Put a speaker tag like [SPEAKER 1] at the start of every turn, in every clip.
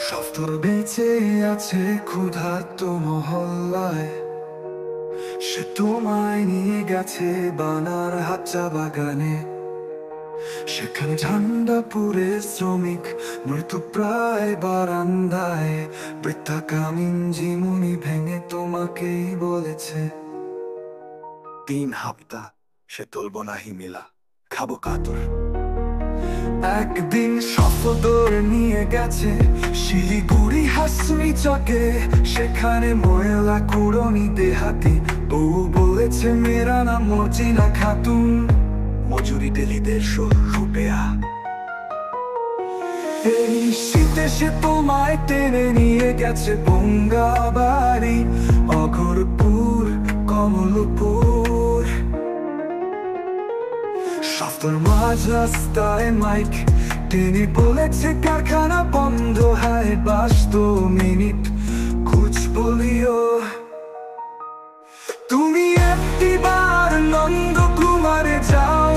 [SPEAKER 1] সফর বেঁচে আছে ক্ষুধার্ত মহল্লায়, সে তোমায় নিয়ে গেছে বানার হাচ্চা বাগানে। সেখানে ঠান্ডা পুরে শ্রমিক মৃত্যু প্রায় বারান্দায়, বৃদ্ধা কামিন ঝিমুনি ভেঙে তোমাকেই বলেছে 3 হপ্তা সে তুলব না হিমিলা, খাবো কাতর। একদিন সফর নিয়ে গেছে শিলিগুড়ি হাসমি চকে, সেখানে ময়লা কুড়নি দেহাতি বউ বলেছে মেরা নাম মর্জিনা খাতুন, মজুরি ডেলি 150 রুপিয়া। এই শীতে সে তোমায় টেনে নিয়ে গেছে বঙ্গাবাড়ি, অঘরপুর, কমলপুর। সফর মাঝ রাস্তায় মাইক টেনে বলেছে কারখানা বন্ধ হয়, 2 মিনিট কুছ বলিও। তুমি একটিবার নন্দকুমারে যাও,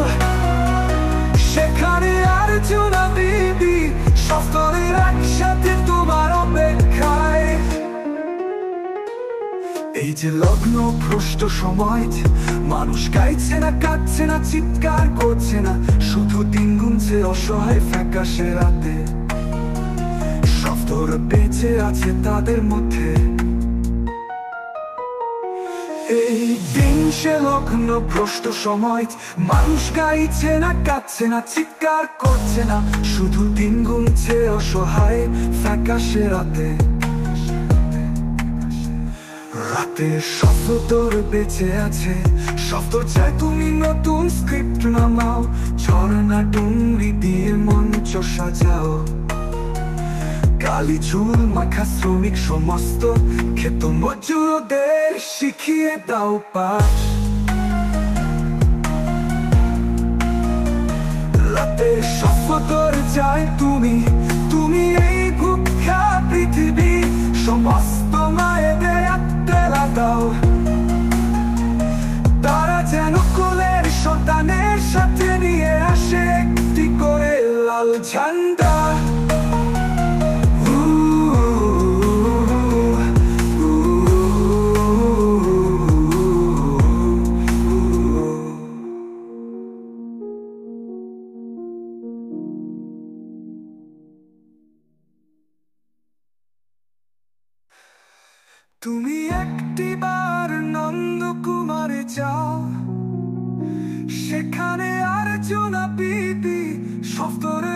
[SPEAKER 1] সেখানে আর্জুনা বিবি সফরের একসাথে তোমার অপেক্ষায়। এই যে লগ্ন ভ্রষ্ট সময়, মানুষ গাইছে না, কাঁদছে না, চিৎকার করছে না, শুধু দিন গুনছে অসহায় ফ্যাকাশে রাতে। সফর বেঁচে আছে তাদের মধ্যে। এই দিন সে লগ্ন ভ্রষ্ট সময়, মানুষ গাইছে না, কাঁদছে না, চিৎকার করছে না, শুধু দিন গুনছে অসহায় ফ্যাকাশে রাতে। রাতে সফর বেঁচে আছে, সফর চাই তুমি নতুন স্ক্রিপ্ট নামাও, ঝর্ণা ডুংরি দিয়ে মঞ্চ সাজাও। কালি চুল মাখা শ্রমিক সমস্ত ক্ষেত মজুরদের শিখিয়ে দাও পাঠ। রাতে সফর চাই তুমি, তুমি এই ভুক্ষা পৃথিবী সমস্ত মায়েদের আত্মেলা দাও। তারা যেন কোলের সন্তানের সাথে নিয়ে আসে একটি করে লাল ঝান্ডা। তুমি একটিবার নন্দকুমারে যাও, সেখানে আর্জুনা বিবি সফরে